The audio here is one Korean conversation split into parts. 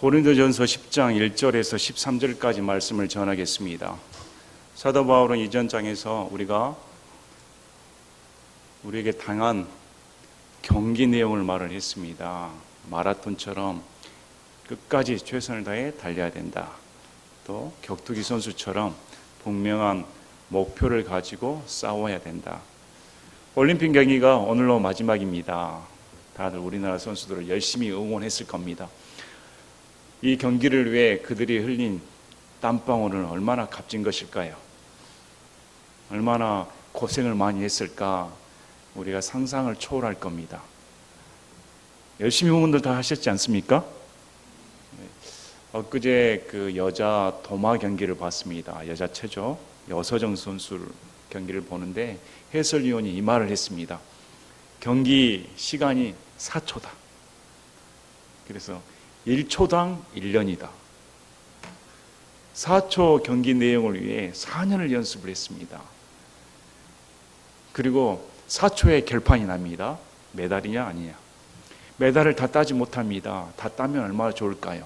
고린도전서 10장 1절에서 13절까지 말씀을 전하겠습니다. 사도 바울은 이전 장에서 우리에게 당한 경기 내용을 말을 했습니다. 마라톤처럼 끝까지 최선을 다해 달려야 된다. 또 격투기 선수처럼 분명한 목표를 가지고 싸워야 된다. 올림픽 경기가 오늘로 마지막입니다. 다들 우리나라 선수들을 열심히 응원했을 겁니다. 이 경기를 위해 그들이 흘린 땀방울은 얼마나 값진 것일까요? 얼마나 고생을 많이 했을까? 우리가 상상을 초월할 겁니다. 열심히 응원들 다 하셨지 않습니까? 엊그제 그 여자 도마 경기를 봤습니다. 여자 체조 여서정 선수 경기를 보는데 해설위원이 이 말을 했습니다. 경기 시간이 4초다. 그래서 1초당 1년이다. 4초 경기 내용을 위해 4년을 연습을 했습니다. 그리고 4초에 결판이 납니다. 메달이냐 아니냐. 메달을 다 따지 못합니다. 다 따면 얼마나 좋을까요?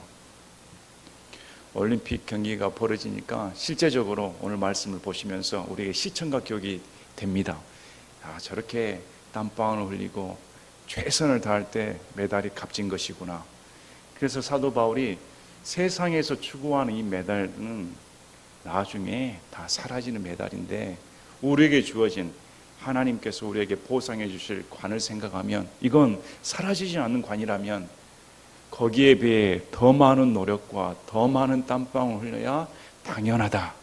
올림픽 경기가 벌어지니까 실제적으로 오늘 말씀을 보시면서 우리에게 시청각 기억이 됩니다. 저렇게 땀방울을 흘리고 최선을 다할 때 메달이 값진 것이구나. 그래서 사도 바울이 세상에서 추구하는 이 메달은 나중에 다 사라지는 메달인데 우리에게 주어진 하나님께서 우리에게 보상해 주실 관을 생각하면 이건 사라지지 않는 관이라면 거기에 비해 더 많은 노력과 더 많은 땀방울 흘려야 당연하다.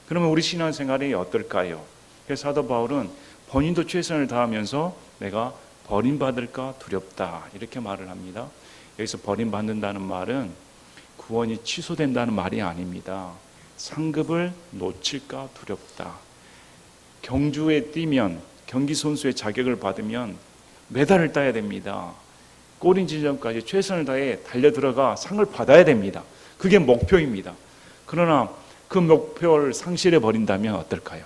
그러면 우리 신앙생활이 어떨까요? 그래서 사도 바울은 본인도 최선을 다하면서 내가 버림받을까 두렵다 이렇게 말을 합니다. 여기서 버림받는다는 말은 구원이 취소된다는 말이 아닙니다. 상급을 놓칠까 두렵다. 경주에 뛰면 경기 선수의 자격을 받으면 메달을 따야 됩니다. 골인 지점까지 최선을 다해 달려들어가 상을 받아야 됩니다. 그게 목표입니다. 그러나 그 목표를 상실해 버린다면 어떨까요?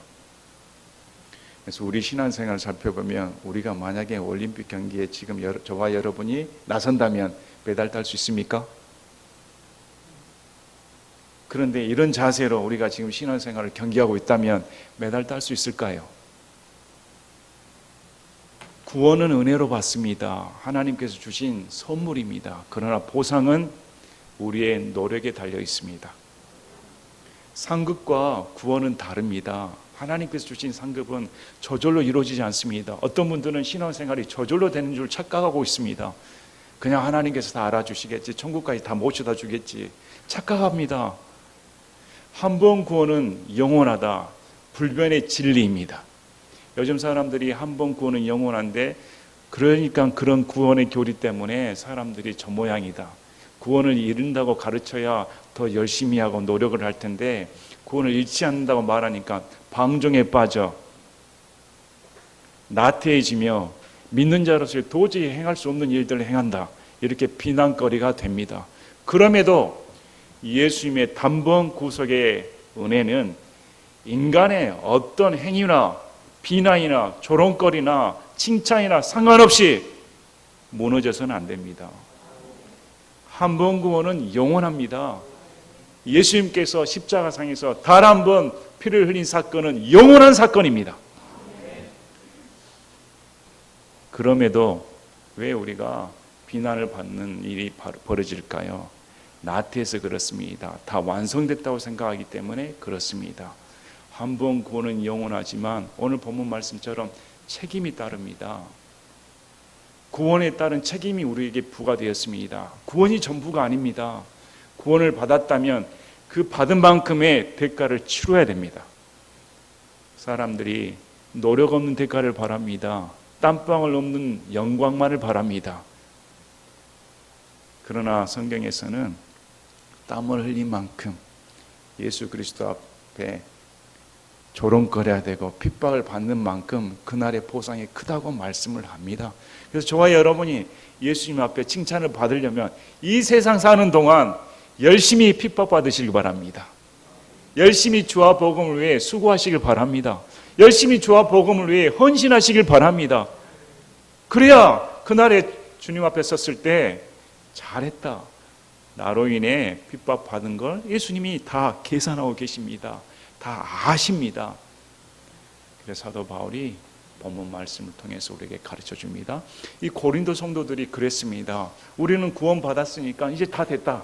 그래서 우리 신앙생활을 살펴보면 우리가 만약에 올림픽 경기에 지금 저와 여러분이 나선다면 메달 딸 수 있습니까? 그런데 이런 자세로 우리가 지금 신앙생활을 경기하고 있다면 메달 딸 수 있을까요? 구원은 은혜로 받습니다. 하나님께서 주신 선물입니다. 그러나 보상은 우리의 노력에 달려 있습니다. 상급과 구원은 다릅니다. 하나님께서 주신 상급은 저절로 이루어지지 않습니다. 어떤 분들은 신앙생활이 저절로 되는 줄 착각하고 있습니다. 그냥 하나님께서 다 알아주시겠지, 천국까지 다 모셔다 주겠지 착각합니다. 한 번 구원은 영원하다. 불변의 진리입니다. 요즘 사람들이 한 번 구원은 영원한데 그러니까 그런 구원의 교리 때문에 사람들이 저 모양이다. 구원을 잃는다고 가르쳐야 더 열심히 하고 노력을 할 텐데 구원을 잃지 않는다고 말하니까 방종에 빠져 나태해지며 믿는 자로서 도저히 행할 수 없는 일들을 행한다. 이렇게 비난거리가 됩니다. 그럼에도 예수님의 단번 구속의 은혜는 인간의 어떤 행위나 비난이나 조롱거리나 칭찬이나 상관없이 무너져서는 안 됩니다. 한 번 구원은 영원합니다. 예수님께서 십자가상에서 단 한 번 피를 흘린 사건은 영원한 사건입니다. 그럼에도 왜 우리가 비난을 받는 일이 벌어질까요? 나태해서 그렇습니다. 다 완성됐다고 생각하기 때문에 그렇습니다. 한 번 구원은 영원하지만 오늘 본문 말씀처럼 책임이 따릅니다. 구원에 따른 책임이 우리에게 부과되었습니다. 구원이 전부가 아닙니다. 구원을 받았다면 그 받은 만큼의 대가를 치러야 됩니다. 사람들이 노력 없는 대가를 바랍니다. 땀방울 없는 영광만을 바랍니다. 그러나 성경에서는 땀을 흘린 만큼 예수 그리스도 앞에 조롱거려야 되고 핍박을 받는 만큼 그날의 보상이 크다고 말씀을 합니다. 그래서 저와 여러분이 예수님 앞에 칭찬을 받으려면 이 세상 사는 동안 열심히 핍박받으시기 바랍니다. 열심히 주와 복음을 위해 수고하시길 바랍니다. 열심히 주와 복음을 위해 헌신하시길 바랍니다. 그래야 그날에 주님 앞에 섰을 때 잘했다. 나로 인해 핍박받은 걸 예수님이 다 계산하고 계십니다. 다 아십니다. 그래서 사도 바울이 본문 말씀을 통해서 우리에게 가르쳐 줍니다. 이 고린도 성도들이 그랬습니다. 우리는 구원받았으니까 이제 다 됐다.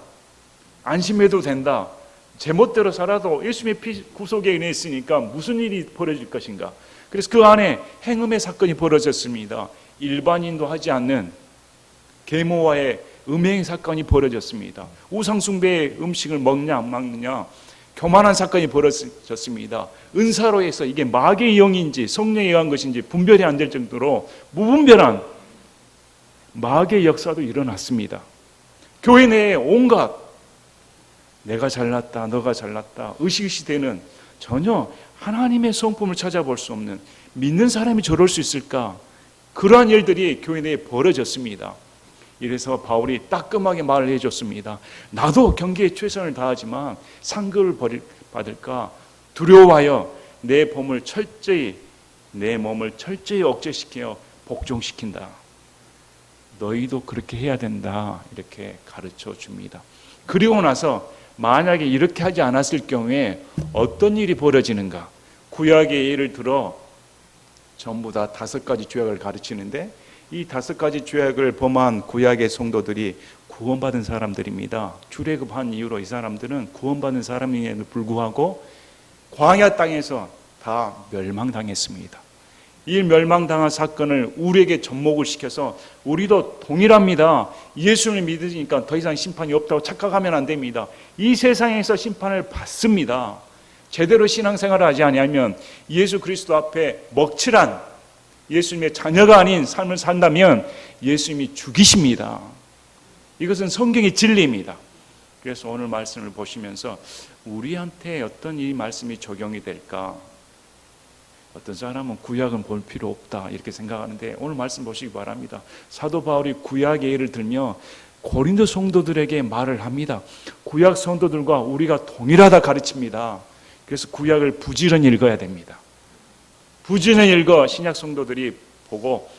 안심해도 된다. 제멋대로 살아도 예수님의 피 구속에 은혜 있으니까 무슨 일이 벌어질 것인가. 그래서 그 안에 행음의 사건이 벌어졌습니다. 일반인도 하지 않는 계모와의 음행 사건이 벌어졌습니다. 우상숭배의 음식을 먹냐 안 먹느냐 교만한 사건이 벌어졌습니다. 은사로 해서 이게 마귀의 영인지 성령에 의한 것인지 분별이 안 될 정도로 무분별한 마귀의 역사도 일어났습니다. 교회 내에 온갖 내가 잘났다 너가 잘났다 으시으시 되는 전혀 하나님의 성품을 찾아볼 수 없는, 믿는 사람이 저럴 수 있을까, 그러한 일들이 교회 내에 벌어졌습니다. 이래서 바울이 따끔하게 말을 해줬습니다. 나도 경계에 최선을 다하지만 상급을 받을까 두려워하여 내 몸을 철저히 억제시켜 복종시킨다. 너희도 그렇게 해야 된다. 이렇게 가르쳐 줍니다. 그리고 나서 만약에 이렇게 하지 않았을 경우에 어떤 일이 벌어지는가. 구약의 예를 들어 전부 다 5가지 죄악을 가르치는데 이 5가지 죄악을 범한 구약의 성도들이 구원받은 사람들입니다. 출애굽한 이후로 이 사람들은 구원받은 사람임에도 불구하고 광야 땅에서 다 멸망당했습니다. 이 멸망당한 사건을 우리에게 접목을 시켜서 우리도 동일합니다. 예수를 믿으니까 더 이상 심판이 없다고 착각하면 안 됩니다. 이 세상에서 심판을 받습니다. 제대로 신앙생활을 하지 아니하면 예수 그리스도 앞에 먹칠한 예수님의 자녀가 아닌 삶을 산다면 예수님이 죽이십니다. 이것은 성경의 진리입니다. 그래서 오늘 말씀을 보시면서 우리한테 어떤 이 말씀이 적용이 될까? 어떤 사람은 구약은 볼 필요 없다 이렇게 생각하는데 오늘 말씀 보시기 바랍니다. 사도 바울이 구약의 예를 들며 고린도 성도들에게 말을 합니다. 구약 성도들과 우리가 동일하다 가르칩니다. 그래서 구약을 부지런히 읽어야 됩니다. 부지런히 읽어 신약 성도들이 보고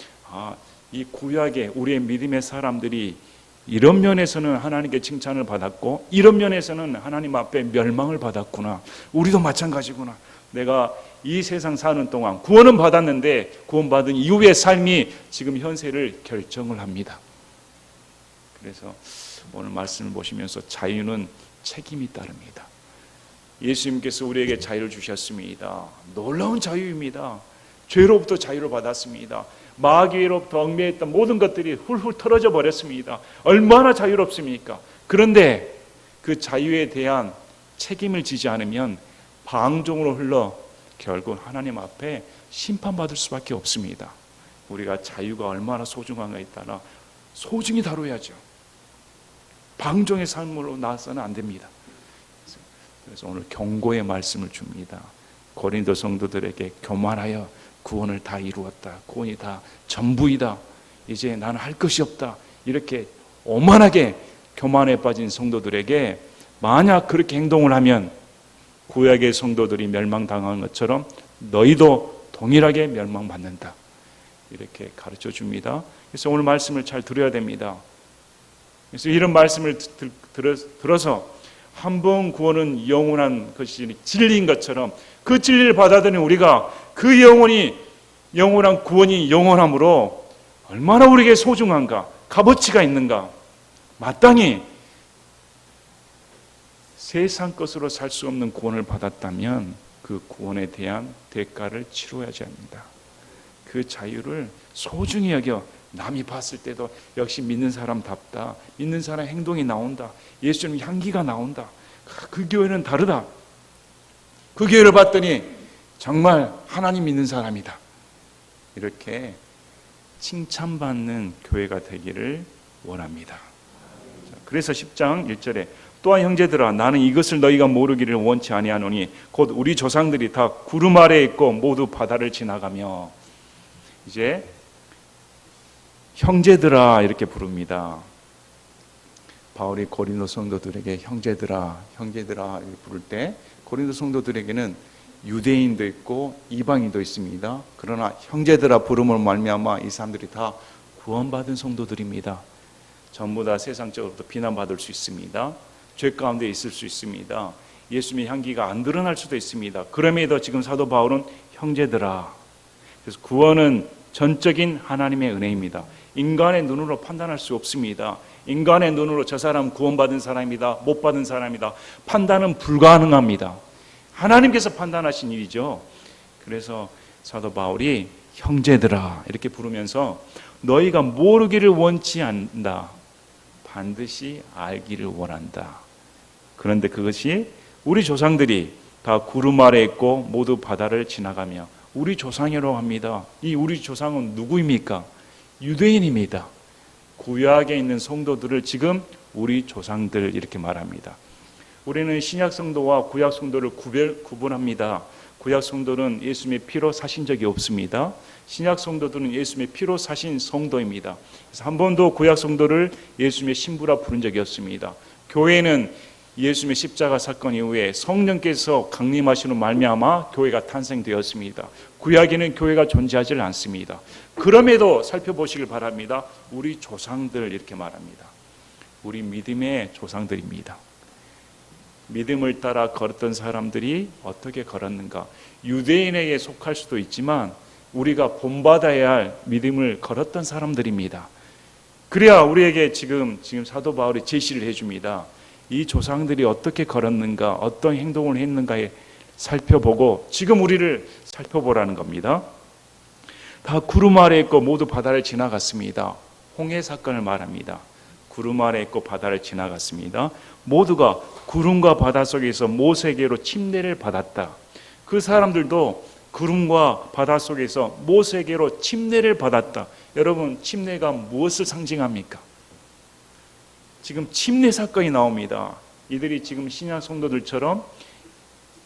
이 구약에 우리의 믿음의 사람들이 이런 면에서는 하나님께 칭찬을 받았고 이런 면에서는 하나님 앞에 멸망을 받았구나. 우리도 마찬가지구나. 내가 이 세상 사는 동안 구원은 받았는데 구원받은 이후의 삶이 지금 현세를 결정을 합니다. 그래서 오늘 말씀을 보시면서 자유는 책임이 따릅니다. 예수님께서 우리에게 자유를 주셨습니다. 놀라운 자유입니다. 죄로부터 자유를 받았습니다. 마귀로부터 얽매였던 모든 것들이 훌훌 털어져 버렸습니다. 얼마나 자유롭습니까? 그런데 그 자유에 대한 책임을 지지 않으면 방종으로 흘러 결국 하나님 앞에 심판받을 수밖에 없습니다. 우리가 자유가 얼마나 소중한가에 따라 소중히 다뤄야죠. 방종의 삶으로 나서는 안 됩니다. 그래서 오늘 경고의 말씀을 줍니다. 고린도 성도들에게 교만하여 구원을 다 이루었다. 구원이 다 전부이다. 이제 나는 할 것이 없다. 이렇게 오만하게 교만에 빠진 성도들에게 만약 그렇게 행동을 하면 구약의 성도들이 멸망당한 것처럼 너희도 동일하게 멸망받는다. 이렇게 가르쳐 줍니다. 그래서 오늘 말씀을 잘 들어야 됩니다. 그래서 이런 말씀을 들어서 한 번 구원은 영원한 것이 진리인 것처럼 그 진리를 받아들인 우리가 그 영원한 구원이 영원함으로 얼마나 우리에게 소중한가, 값어치가 있는가. 마땅히 세상 것으로 살 수 없는 구원을 받았다면 그 구원에 대한 대가를 치러야지 합니다. 그 자유를 소중히 여겨 남이 봤을 때도 역시 믿는 사람답다. 믿는 사람 행동이 나온다. 예수님 향기가 나온다. 그 교회는 다르다. 그 교회를 봤더니 정말 하나님 믿는 사람이다. 이렇게 칭찬받는 교회가 되기를 원합니다. 그래서 10장 1절에 또한 형제들아 나는 이것을 너희가 모르기를 원치 아니하노니 곧 우리 조상들이 다 구름 아래에 있고 모두 바다를 지나가며, 이제 형제들아 이렇게 부릅니다. 바울이 고린도 성도들에게 형제들아 이렇게 부를 때 고린도 성도들에게는 유대인도 있고 이방인도 있습니다. 그러나 형제들아 부름을 말미암아 이 사람들이 다 구원받은 성도들입니다. 전부 다 세상적으로부터 비난받을 수 있습니다. 죄 가운데 있을 수 있습니다. 예수님의 향기가 안 드러날 수도 있습니다. 그럼에도 지금 사도 바울은 형제들아, 그래서 구원은 전적인 하나님의 은혜입니다. 인간의 눈으로 판단할 수 없습니다. 인간의 눈으로 저 사람 구원받은 사람이다, 못 받은 사람이다, 판단은 불가능합니다. 하나님께서 판단하신 일이죠. 그래서 사도 바울이 형제들아 이렇게 부르면서 너희가 모르기를 원치 않는다, 반드시 알기를 원한다. 그런데 그것이 우리 조상들이 다 구름 아래 있고 모두 바다를 지나가며, 우리 조상이라고 합니다. 이 우리 조상은 누구입니까? 유대인입니다. 구약에 있는 성도들을 지금 우리 조상들 이렇게 말합니다. 우리는 신약 성도와 구약 성도를 구분합니다. 구약 성도는 예수님의 피로 사신 적이 없습니다. 신약 성도들은 예수님의 피로 사신 성도입니다. 그래서 한 번도 구약 성도를 예수님의 신부라 부른 적이 없습니다. 교회는 예수님의 십자가 사건 이후에 성령께서 강림하시는 말미암아 교회가 탄생되었습니다. 구약에는 교회가 존재하지 않습니다. 그럼에도 살펴보시길 바랍니다. 우리 조상들 이렇게 말합니다. 우리 믿음의 조상들입니다. 믿음을 따라 걸었던 사람들이 어떻게 걸었는가? 유대인에게 속할 수도 있지만 우리가 본받아야 할 믿음을 걸었던 사람들입니다. 그래야 우리에게 지금 사도 바울이 제시를 해줍니다. 이 조상들이 어떻게 걸었는가, 어떤 행동을 했는가에 살펴보고 지금 우리를 살펴보라는 겁니다. 다 구름 아래 있고 모두 바다를 지나갔습니다. 홍해 사건을 말합니다. 구름 아래 있고 바다를 지나갔습니다. 모두가 구름과 바다 속에서 모세에게로 침례를 받았다. 그 사람들도 구름과 바다 속에서 모세에게로 침례를 받았다. 여러분, 침례가 무엇을 상징합니까? 지금 침례 사건이 나옵니다. 이들이 지금 신약 성도들처럼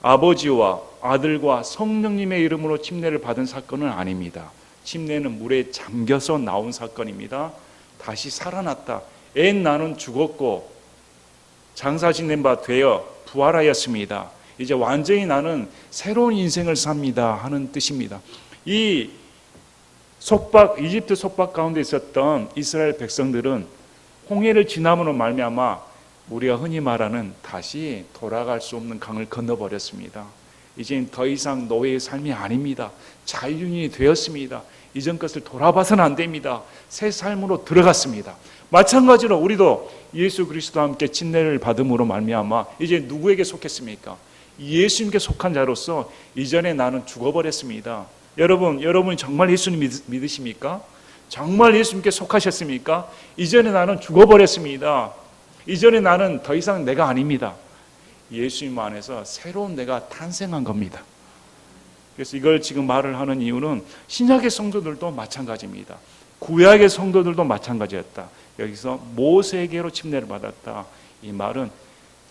아버지와 아들과 성령님의 이름으로 침례를 받은 사건은 아닙니다. 침례는 물에 잠겨서 나온 사건입니다. 다시 살아났다. 옛 나는 죽었고 장사 지낸 바 되어 부활하였습니다. 이제 완전히 나는 새로운 인생을 삽니다 하는 뜻입니다. 이 이집트 속박 가운데 있었던 이스라엘 백성들은 홍해를 지남으로 말미암아 우리가 흔히 말하는 다시 돌아갈 수 없는 강을 건너버렸습니다. 이젠 더 이상 노예의 삶이 아닙니다. 자유인이 되었습니다. 이전 것을 돌아봐서는 안 됩니다. 새 삶으로 들어갔습니다. 마찬가지로 우리도 예수 그리스도와 함께 침례를 받음으로 말미암아 이제 누구에게 속했습니까? 예수님께 속한 자로서 이전에 나는 죽어버렸습니다. 여러분이 정말 예수님 믿으십니까? 정말 예수님께 속하셨습니까? 이전에 나는 죽어버렸습니다. 이전에 나는 더 이상 내가 아닙니다. 예수님 안에서 새로운 내가 탄생한 겁니다. 그래서 이걸 지금 말을 하는 이유는 신약의 성도들도 마찬가지입니다. 구약의 성도들도 마찬가지였다. 여기서 모세에게로 침례를 받았다. 이 말은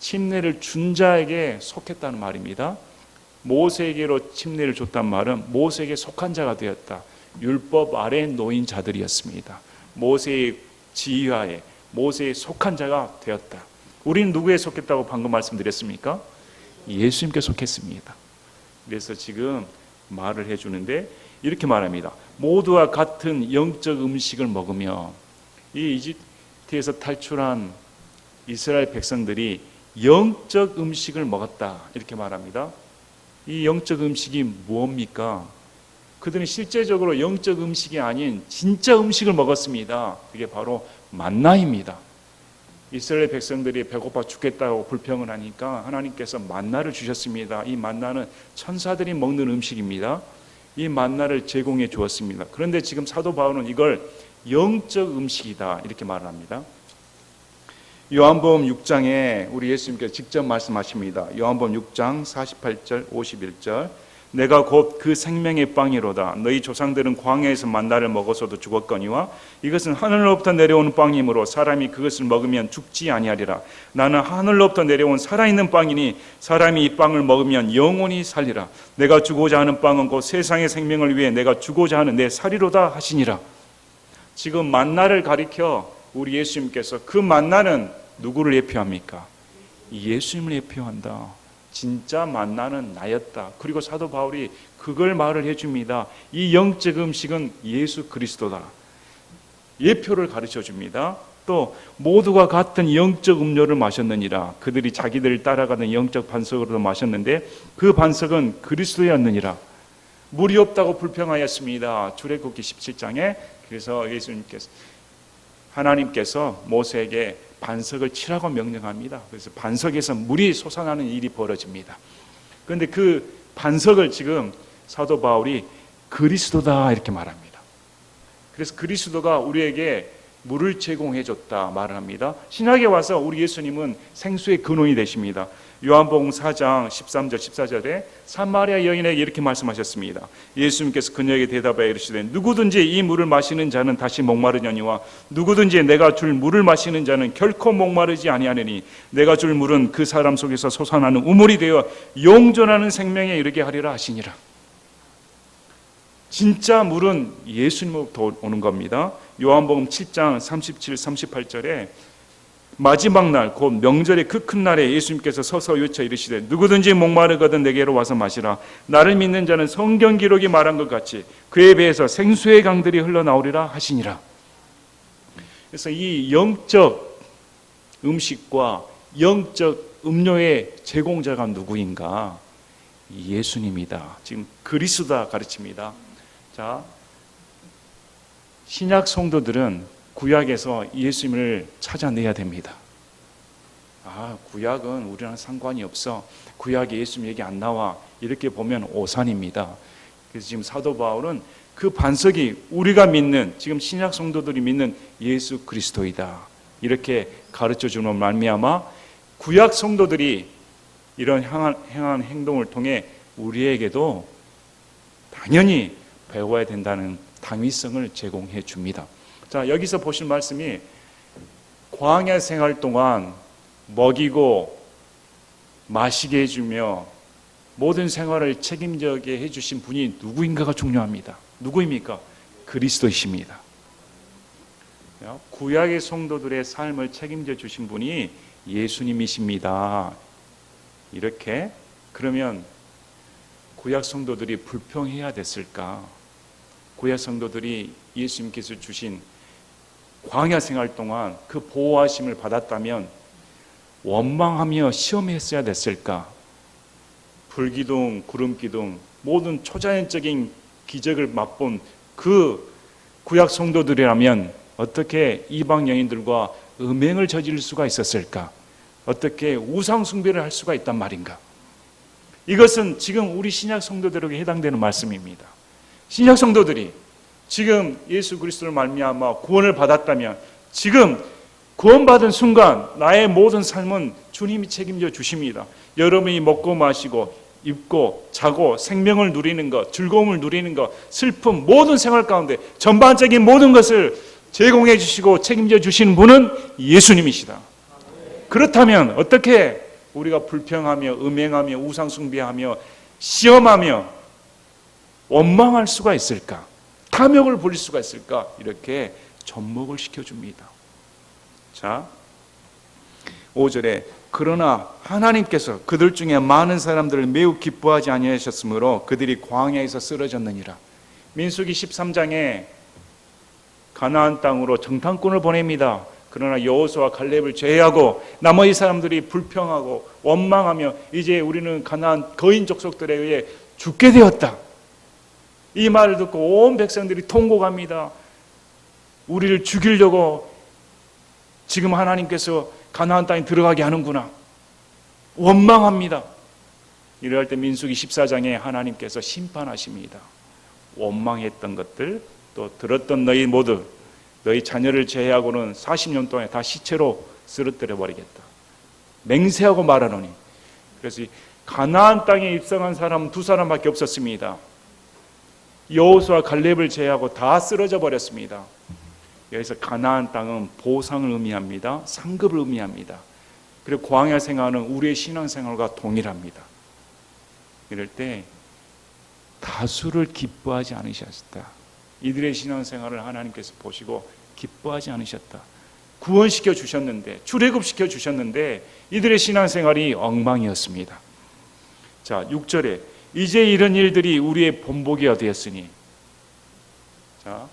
침례를 준 자에게 속했다는 말입니다. 모세에게로 침례를 줬단 말은 모세에게 속한 자가 되었다. 율법 아래 놓인 자들이었습니다. 모세의 지휘하에 모세에 속한 자가 되었다. 우리는 누구에 속했다고 방금 말씀드렸습니까? 예수님께 속했습니다. 그래서 지금 말을 해주는데 이렇게 말합니다. 모두와 같은 영적 음식을 먹으며, 이 이집트에서 탈출한 이스라엘 백성들이 영적 음식을 먹었다 이렇게 말합니다. 이 영적 음식이 무엇입니까? 그들은 실제적으로 영적 음식이 아닌 진짜 음식을 먹었습니다. 그게 바로 만나입니다. 이스라엘 백성들이 배고파 죽겠다고 불평을 하니까 하나님께서 만나를 주셨습니다. 이 만나는 천사들이 먹는 음식입니다. 이 만나를 제공해 주었습니다. 그런데 지금 사도 바울은 이걸 영적 음식이다 이렇게 말을 합니다. 요한복음 6장에 우리 예수님께서 직접 말씀하십니다. 요한복음 6장 48절 51절 내가 곧 그 생명의 빵이로다. 너희 조상들은 광야에서 만나를 먹어서도 죽었거니와 이것은 하늘로부터 내려오는 빵이므로 사람이 그것을 먹으면 죽지 아니하리라. 나는 하늘로부터 내려온 살아있는 빵이니 사람이 이 빵을 먹으면 영원히 살리라. 내가 주고자 하는 빵은 곧 세상의 생명을 위해 내가 주고자 하는 내 살이로다 하시니라. 지금 만나를 가리켜 우리 예수님께서, 그 만나는 누구를 예표합니까? 예수님을 예표한다. 진짜 만나는 나였다. 그리고 사도 바울이 그걸 말을 해줍니다. 이 영적 음식은 예수 그리스도다. 예표를 가르쳐 줍니다. 또 모두가 같은 영적 음료를 마셨느니라. 그들이 자기들을 따라가는 영적 반석으로도 마셨는데 그 반석은 그리스도였느니라. 물이 없다고 불평하였습니다. 출애굽기 17장에. 그래서 하나님께서 모세에게 반석을 치라고 명령합니다. 그래서 반석에서 물이 솟아나는 일이 벌어집니다. 그런데 그 반석을 지금 사도 바울이 그리스도다 이렇게 말합니다. 그래서 그리스도가 우리에게 물을 제공해 줬다 말을 합니다. 신약에 와서 우리 예수님은 생수의 근원이 되십니다. 요한복음 4장 13절 14절에 사마리아 여인에게 이렇게 말씀하셨습니다. 예수님께서 그녀에게 대답하여 이르시되 누구든지 이 물을 마시는 자는 다시 목마르려니와 누구든지 내가 줄 물을 마시는 자는 결코 목마르지 아니하느니 내가 줄 물은 그 사람 속에서 솟아나는 우물이 되어 영존하는 생명에 이르게 하리라 하시니라. 진짜 물은 예수님으로부터 오는 겁니다. 요한복음 7장 37, 38절에 마지막 날 곧 명절의 그 큰 날에 예수님께서 서서 외쳐 이르시되 누구든지 목마르거든 내게로 와서 마시라. 나를 믿는 자는 성경 기록이 말한 것 같이 그에 비해서 생수의 강들이 흘러나오리라 하시니라. 그래서 이 영적 음식과 영적 음료의 제공자가 누구인가? 예수님이다. 지금 그리스도다 가르칩니다. 자, 신약 성도들은 구약에서 예수님을 찾아내야 됩니다. 구약은 우리랑 상관이 없어. 구약에 예수님 얘기 안 나와. 이렇게 보면 오산입니다. 그래서 지금 사도 바울은 그 반석이 우리가 믿는, 지금 신약 성도들이 믿는 예수 그리스도이다. 이렇게 가르쳐 주는 말미암아 구약 성도들이 이런 행한 행동을 통해 우리에게도 당연히 배워야 된다는 당위성을 제공해 줍니다. 자, 여기서 보실 말씀이 광야 생활 동안 먹이고 마시게 해주며 모든 생활을 책임지게 해주신 분이 누구인가가 중요합니다. 누구입니까? 그리스도이십니다. 구약의 성도들의 삶을 책임져 주신 분이 예수님이십니다. 이렇게 그러면 구약 성도들이 불평해야 됐을까? 구약 성도들이 예수님께서 주신 광야 생활 동안 그 보호하심을 받았다면 원망하며 시험했어야 됐을까? 불기둥, 구름기둥 모든 초자연적인 기적을 맛본 그 구약 성도들이라면 어떻게 이방 여인들과 음행을 저지를 수가 있었을까? 어떻게 우상 숭배를 할 수가 있단 말인가? 이것은 지금 우리 신약 성도들에게 해당되는 말씀입니다. 신약 성도들이 지금 예수 그리스도를 말미암아 구원을 받았다면 지금 구원받은 순간 나의 모든 삶은 주님이 책임져 주십니다. 여러분이 먹고 마시고 입고 자고 생명을 누리는 것, 즐거움을 누리는 것, 슬픔 모든 생활 가운데 전반적인 모든 것을 제공해 주시고 책임져 주시는 분은 예수님이시다. 그렇다면 어떻게 우리가 불평하며 음행하며 우상 숭배하며 시험하며 원망할 수가 있을까? 탐욕을 부릴 수가 있을까? 이렇게 접목을 시켜줍니다. 자, 5절에 그러나 하나님께서 그들 중에 많은 사람들을 매우 기뻐하지 아니하셨으므로 그들이 광야에서 쓰러졌느니라. 민수기 13장에 가나안 땅으로 정탐꾼을 보냅니다. 그러나 여호수아 갈렙을 제외하고 나머지 사람들이 불평하고 원망하며 이제 우리는 가나안 거인 족속들에 의해 죽게 되었다. 이 말을 듣고 온 백성들이 통곡합니다. 우리를 죽이려고 지금 하나님께서 가나안 땅에 들어가게 하는구나. 원망합니다. 이럴 때 민수기 14장에 하나님께서 심판하십니다. 원망했던 것들 또 들었던 너희 모두 너희 자녀를 제외하고는 40년 동안 다 시체로 쓰러뜨려 버리겠다. 맹세하고 말하노니. 그래서 가나안 땅에 입성한 사람은 두 사람밖에 없었습니다. 여호수아 갈렙을 제외하고 다 쓰러져 버렸습니다. 여기서 가나안 땅은 보상을 의미합니다. 상급을 의미합니다. 그리고 광야 생활은 우리의 신앙생활과 동일합니다. 이럴 때 다수를 기뻐하지 않으셨다. 이들의 신앙생활을 하나님께서 보시고 기뻐하지 않으셨다. 구원시켜 주셨는데, 출애굽시켜 주셨는데 이들의 신앙생활이 엉망이었습니다. 자, 6절에 이제 이런 일들이 우리의 본보기가 되었으니, 자,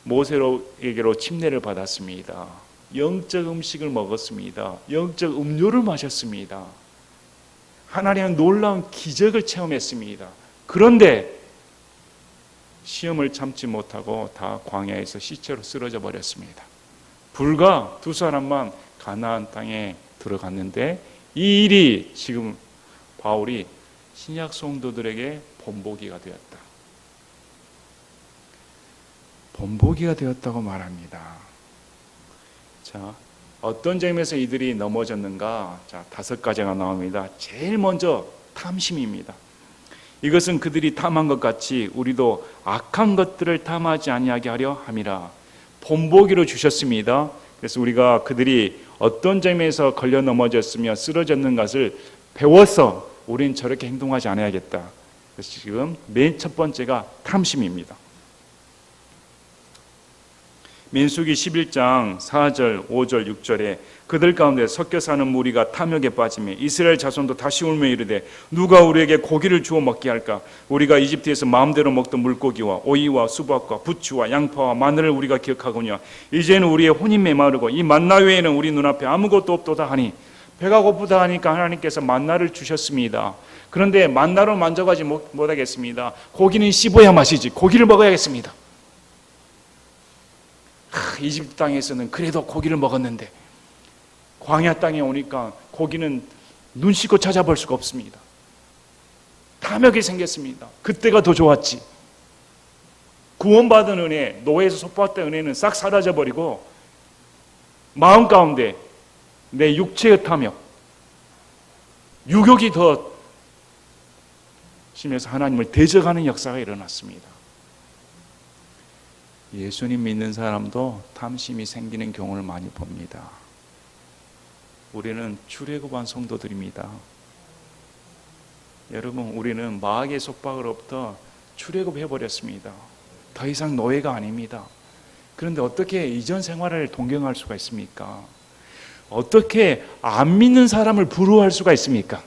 모세에게로 침례를 받았습니다. 영적 음식을 먹었습니다. 영적 음료를 마셨습니다. 하나님은 놀라운 기적을 체험했습니다. 그런데 시험을 참지 못하고 다 광야에서 시체로 쓰러져 버렸습니다. 불과 두 사람만 가나안 땅에 들어갔는데 이 일이 지금 바울이 신약 성도들에게 본보기가 되었다. 본보기가 되었다고 말합니다. 자, 어떤 점에서 이들이 넘어졌는가? 자, 5가지가 나옵니다. 제일 먼저 탐심입니다. 이것은 그들이 탐한 것 같이 우리도 악한 것들을 탐하지 아니하게 하려 함이라. 본보기로 주셨습니다. 그래서 우리가 그들이 어떤 점에서 걸려 넘어졌으며 쓰러졌는 것을 배워서 우리는 저렇게 행동하지 않아야겠다. 그래서 지금 맨 첫 번째가 탐심입니다. 민수기 11장 4절, 5절, 6절에 그들 가운데 섞여 사는 무리가 탐욕에 빠지며 이스라엘 자손도 다시 울며 이르되 누가 우리에게 고기를 주어 먹게 할까? 우리가 이집트에서 마음대로 먹던 물고기와 오이와 수박과 부추와 양파와 마늘을 우리가 기억하거니와 이제는 우리의 혼이 메마르고 이 만나 외에는 우리 눈앞에 아무것도 없도다 하니 배가 고프다 하니까 하나님께서 만나를 주셨습니다. 그런데 만나로 만족하지 못하겠습니다. 고기는 씹어야 맛이지 고기를 먹어야겠습니다. 이집트 땅에서는 그래도 고기를 먹었는데 광야 땅에 오니까 고기는 눈 씻고 찾아볼 수가 없습니다. 탐욕이 생겼습니다. 그때가 더 좋았지. 구원받은 은혜, 노예에서 속박된 은혜는 싹 사라져버리고 마음 가운데 내 육체의 탐욕, 유욕이 더 심해서 하나님을 대적하는 역사가 일어났습니다. 예수님 믿는 사람도 탐심이 생기는 경우를 많이 봅니다. 우리는 출애굽한 성도들입니다. 여러분, 우리는 마귀의 속박으로부터 출애굽해버렸습니다. 더 이상 노예가 아닙니다. 그런데 어떻게 이전 생활을 동경할 수가 있습니까? 어떻게 안 믿는 사람을 부러워할 수가 있습니까?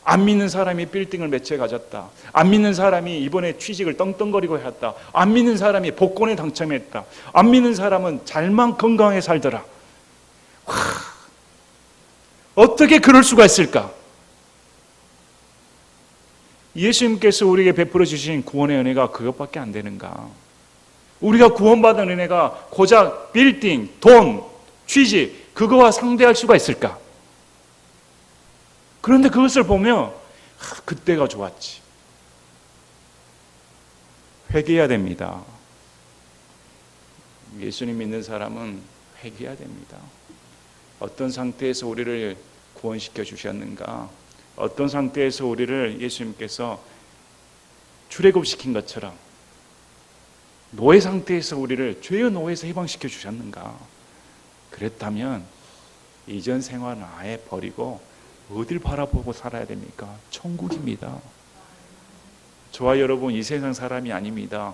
안 믿는 사람이 빌딩을 몇 채 가졌다. 안 믿는 사람이 이번에 취직을 떵떵거리고 했다. 안 믿는 사람이 복권에 당첨했다. 안 믿는 사람은 잘만 건강하게 살더라. 어떻게 그럴 수가 있을까? 예수님께서 우리에게 베풀어 주신 구원의 은혜가 그것밖에 안 되는가? 우리가 구원받은 은혜가 고작 빌딩, 돈, 취직 그거와 상대할 수가 있을까? 그런데 그것을 보면 그때가 좋았지. 회개해야 됩니다. 예수님 믿는 사람은 회개해야 됩니다. 어떤 상태에서 우리를 구원시켜 주셨는가? 어떤 상태에서 우리를 예수님께서 출애굽시킨 것처럼 노예 상태에서 우리를 죄의 노예에서 해방시켜 주셨는가? 그랬다면 이전 생활은 아예 버리고 어딜 바라보고 살아야 됩니까? 천국입니다. 저와 여러분 이 세상 사람이 아닙니다.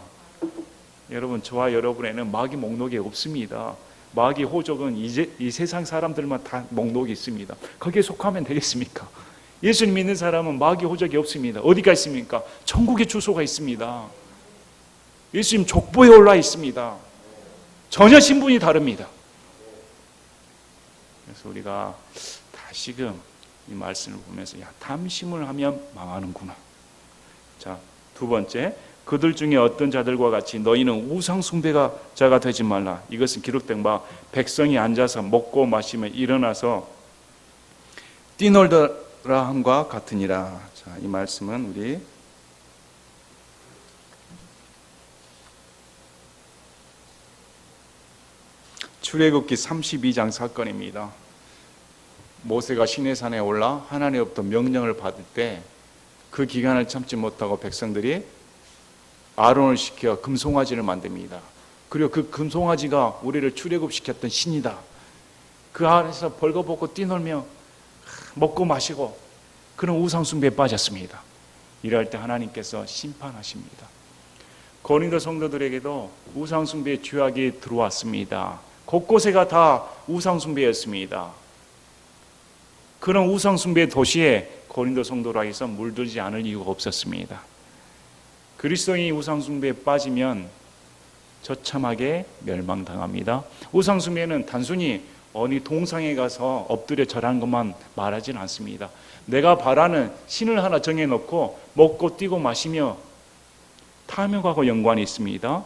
여러분 저와 여러분에는 마귀 목록이 없습니다. 마귀 호적은 이 세상 사람들만 다 목록이 있습니다. 거기에 속하면 되겠습니까? 예수님 믿는 사람은 마귀 호적이 없습니다. 어디가 있습니까? 천국의 주소가 있습니다. 예수님 족보에 올라 있습니다. 전혀 신분이 다릅니다. 그래서 우리가 다시금 이 말씀을 보면서 탐심을 하면 망하는구나. 자, 두 번째, 그들 중에 어떤 자들과 같이 너희는 우상 숭배자가 되지 말라. 이것은 기록된 바 백성이 앉아서 먹고 마시며 일어나서 뛰놀더라 함과 같으니라. 자, 이 말씀은 우리 출애굽기 32장 사건입니다. 모세가 시내산에 올라 하나님으로부터 명령을 받을 때 그 기간을 참지 못하고 백성들이 아론을 시켜 금송아지를 만듭니다. 그리고 그 금송아지가 우리를 출애굽시켰던 신이다. 그 안에서 벌거벗고 뛰놀며 먹고 마시고 그런 우상숭배에 빠졌습니다. 이럴 때 하나님께서 심판하십니다. 고린도 성도들에게도 우상숭배의 죄악이 들어왔습니다. 곳곳에가 다 우상숭배였습니다. 그런 우상숭배의 도시에 고린도 성도라 해서 물들지 않을 이유가 없었습니다. 그리스도인이 우상숭배에 빠지면 처참하게 멸망당합니다. 우상숭배는 단순히 어느 동상에 가서 엎드려 절하는 것만 말하지는 않습니다. 내가 바라는 신을 하나 정해놓고 먹고 뛰고 마시며 탐욕하고 연관이 있습니다.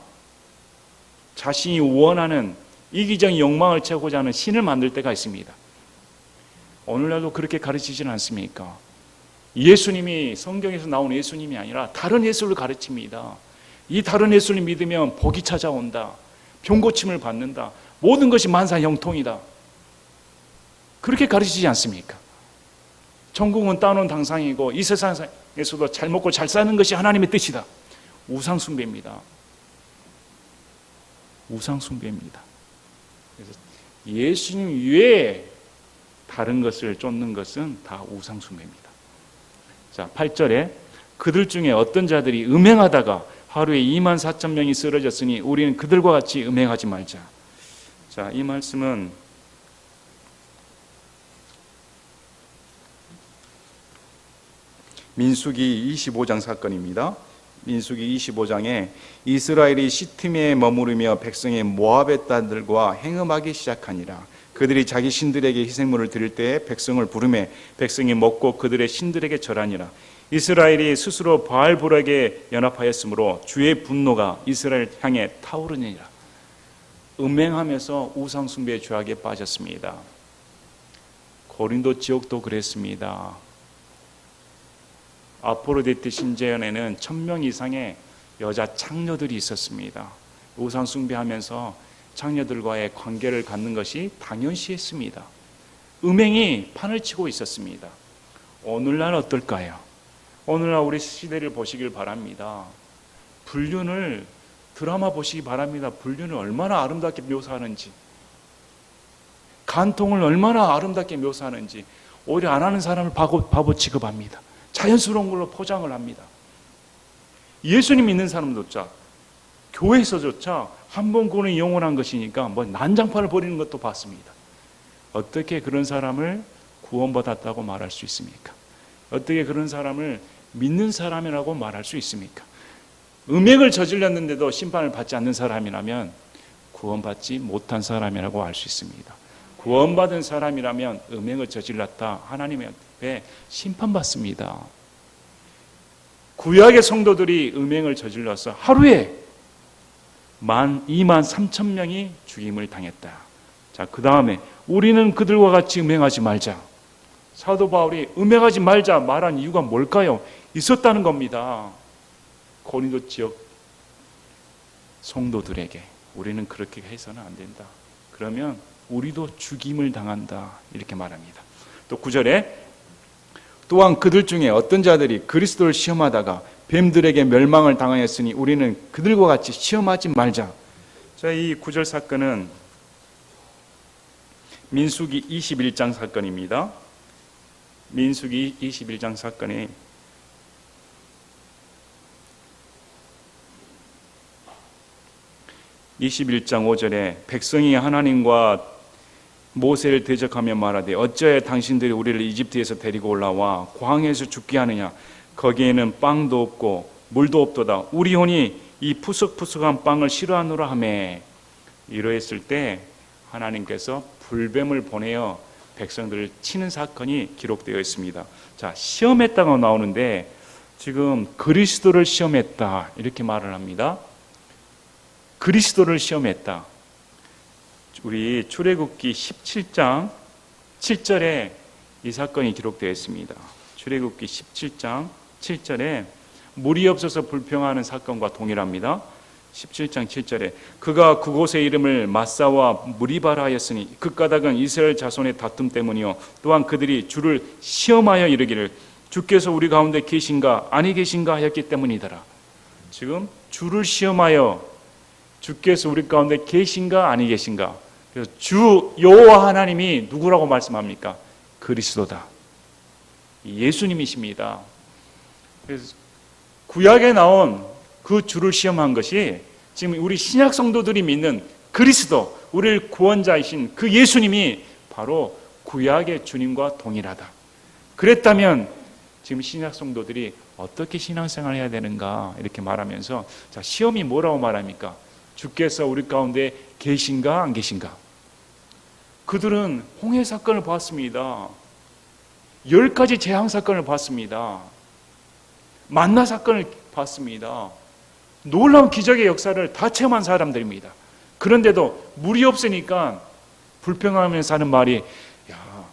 자신이 원하는 이기적인 욕망을 채우고자 하는 신을 만들 때가 있습니다. 오늘날도 그렇게 가르치지는 않습니까? 예수님이 성경에서 나오는 예수님이 아니라 다른 예수를 가르칩니다. 이 다른 예수를 믿으면 복이 찾아온다. 병 고침을 받는다. 모든 것이 만사형통이다. 그렇게 가르치지 않습니까? 천국은 따놓은 당상이고 이 세상에서도 잘 먹고 잘 사는 것이 하나님의 뜻이다. 우상숭배입니다. 우상숭배입니다. 그래서 예수님 외에 다른 것을 쫓는 것은 다 우상숭배입니다. 자, 8절에 그들 중에 어떤 자들이 음행하다가 하루에 24,000명이 쓰러졌으니 우리는 그들과 같이 음행하지 말자. 자, 이 말씀은 민수기 25장 사건입니다. 민수기 25장에 이스라엘이 시팀에 머무르며 백성의 모압의 딸들과 행음하기 시작하니라. 그들이 자기 신들에게 희생물을 드릴 때에 백성을 부르매 백성이 먹고 그들의 신들에게 절하니라. 이스라엘이 스스로 바알볼에게 연합하였으므로 주의 분노가 이스라엘 향해 타오르니라. 음행하면서 우상숭배의 죄악에 빠졌습니다. 고린도 지역도 그랬습니다. 아포로디테 신제연에는 1,000명 이상의 여자 창녀들이 있었습니다. 우상숭배하면서 창녀들과의 관계를 갖는 것이 당연시했습니다. 음행이 판을 치고 있었습니다. 오늘날 어떨까요? 오늘날 우리 시대를 보시길 바랍니다. 불륜을 드라마 보시기 바랍니다. 불륜을 얼마나 아름답게 묘사하는지, 간통을 얼마나 아름답게 묘사하는지. 오히려 안 하는 사람을 바보 취급합니다. 자연스러운 걸로 포장을 합니다. 예수님 믿는 사람조차, 교회에서조차 한 번 구원이 영원한 것이니까 뭐 난장판을 벌이는 것도 봤습니다. 어떻게 그런 사람을 구원받았다고 말할 수 있습니까? 어떻게 그런 사람을 믿는 사람이라고 말할 수 있습니까? 음행을 저질렀는데도 심판을 받지 않는 사람이라면 구원받지 못한 사람이라고 알 수 있습니다. 구원받은 사람이라면 음행을 저질렀다, 하나님 앞에 심판받습니다. 구약의 성도들이 음행을 저질러서 하루에 23,000명이 죽임을 당했다. 자, 그 다음에 우리는 그들과 같이 음행하지 말자. 사도 바울이 음행하지 말자 말한 이유가 뭘까요? 있었다는 겁니다. 고린도 지역 성도들에게 우리는 그렇게 해서는 안 된다. 그러면 우리도 죽임을 당한다. 이렇게 말합니다. 또 9절에 또한 그들 중에 어떤 자들이 그리스도를 시험하다가 뱀들에게 멸망을 당하였으니 우리는 그들과 같이 시험하지 말자. 자, 이 9절 사건은 민수기 21장 사건입니다. 민수기 21장 사건이 (21장 5절에) 백성이 하나님과 모세를 대적하며 말하되 어찌하여 당신들이 우리를 이집트에서 데리고 올라와 광야에서 죽게 하느냐. 거기에는 빵도 없고 물도 없도다. 우리 혼이 이 푸석푸석한 빵을 싫어하노라 하매. 이러했을 때 하나님께서 불뱀을 보내어 백성들을 치는 사건이 기록되어 있습니다. 자, 시험했다고 나오는데 지금 그리스도를 시험했다 이렇게 말을 합니다. 그리스도를 시험했다. 우리 출애굽기 17장 7절에 이 사건이 기록되어 있습니다. 출애굽기 17장 7절에 물이 없어서 불평하는 사건과 동일합니다. 17장 7절에 그가 그곳의 이름을 마사와 무리바라 하였으니 그 까닭은 이스라엘 자손의 다툼 때문이요 또한 그들이 주를 시험하여 이르기를 주께서 우리 가운데 계신가 아니 계신가 하였기 때문이더라. 지금 주를 시험하여 주께서 우리 가운데 계신가 아니 계신가. 그래서 주 여호와 하나님이 누구라고 말씀합니까? 그리스도다. 예수님이십니다. 그래서 구약에 나온 그 주를 시험한 것이 지금 우리 신약 성도들이 믿는 그리스도, 우리를 구원자이신 그 예수님이 바로 구약의 주님과 동일하다. 그랬다면 지금 신약 성도들이 어떻게 신앙생활을 해야 되는가 이렇게 말하면서 자, 시험이 뭐라고 말합니까? 주께서 우리 가운데 계신가 안 계신가? 그들은 홍해 사건을 봤습니다. 10가지 재앙 사건을 봤습니다. 만나 사건을 봤습니다. 놀라운 기적의 역사를 다 체험한 사람들입니다. 그런데도 물이 없으니까 불평하면서 하는 말이, 야,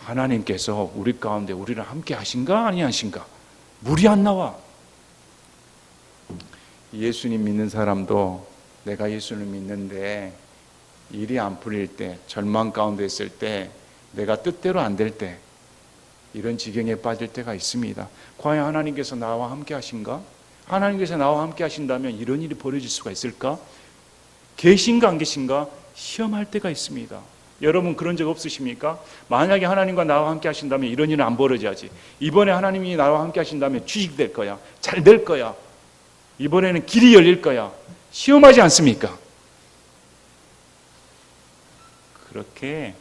하나님께서 우리 가운데 우리랑 함께 하신가 아니하신가? 물이 안 나와. 예수님 믿는 사람도 내가 예수를 믿는데 일이 안 풀릴 때, 절망 가운데 있을 때, 내가 뜻대로 안 될 때, 이런 지경에 빠질 때가 있습니다. 과연 하나님께서 나와 함께 하신가? 하나님께서 나와 함께 하신다면 이런 일이 벌어질 수가 있을까? 계신가 안 계신가? 시험할 때가 있습니다. 여러분 그런 적 없으십니까? 만약에 하나님과 나와 함께 하신다면 이런 일은 안 벌어져야지. 이번에 하나님이 나와 함께 하신다면 취직될 거야. 잘 될 거야. 이번에는 길이 열릴 거야. 시험하지 않습니까? 그렇게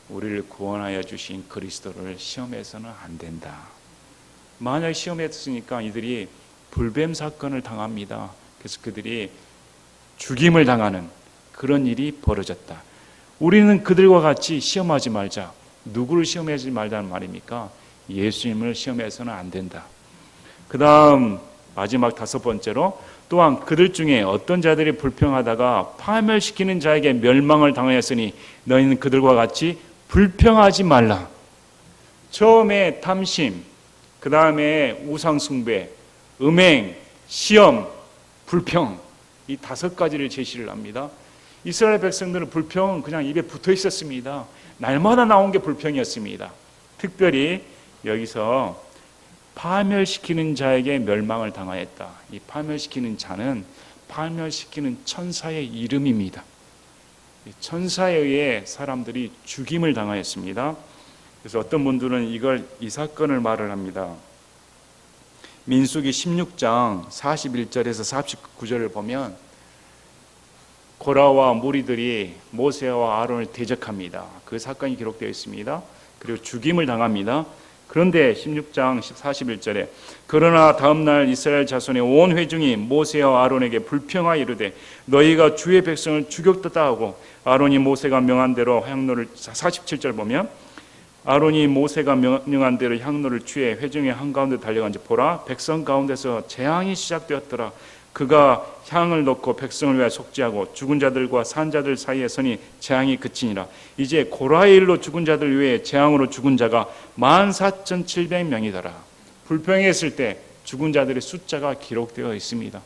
우리를 구원하여 주신 그리스도를 시험해서는 안 된다. 만약 시험했으니까 이들이 불뱀 사건을 당합니다. 그래서 그들이 죽임을 당하는 그런 일이 벌어졌다. 우리는 그들과 같이 시험하지 말자. 누구를 시험하지 말자는 말입니까? 예수님을 시험해서는 안 된다. 그 다음 마지막 5번째로, 또한 그들 중에 어떤 자들이 불평하다가 파멸시키는 자에게 멸망을 당하였으니 너희는 그들과 같이 불평하지 말라. 처음에 탐심, 그 다음에 우상숭배, 음행, 시험, 불평, 이 5가지를 제시를 합니다. 이스라엘 백성들은 불평은 그냥 입에 붙어 있었습니다. 날마다 나온 게 불평이었습니다. 특별히 여기서 파멸시키는 자에게 멸망을 당하였다. 이 파멸시키는 자는 파멸시키는 천사의 이름입니다. 천사에 의해 사람들이 죽임을 당하였습니다. 그래서 어떤 분들은 이 사건을 말을 합니다. 민수기 16장 41절에서 49절을 보면 고라와 무리들이 모세와 아론을 대적합니다. 그 사건이 기록되어 있습니다. 그리고 죽임을 당합니다. 그런데 16장 41절에 그러나 다음날 이스라엘 자손의 온 회중이 모세와 아론에게 불평하여 이르되 너희가 주의 백성을 죽였다 하고 아론이 모세가 명한 대로 향로를 47절 보면 아론이 모세가 명령한 대로 향로를 취해 회중의 한가운데 달려간지 보라 백성 가운데서 재앙이 시작되었더라. 그가 향을 놓고 백성을 위하여 속죄하고 죽은 자들과 산 자들 사이에 서니 재앙이 그치니라. 이제 고라의 일로 죽은 자들 외에 재앙으로 죽은 자가 14,700명이더라. 불평했을 때 죽은 자들의 숫자가 기록되어 있습니다.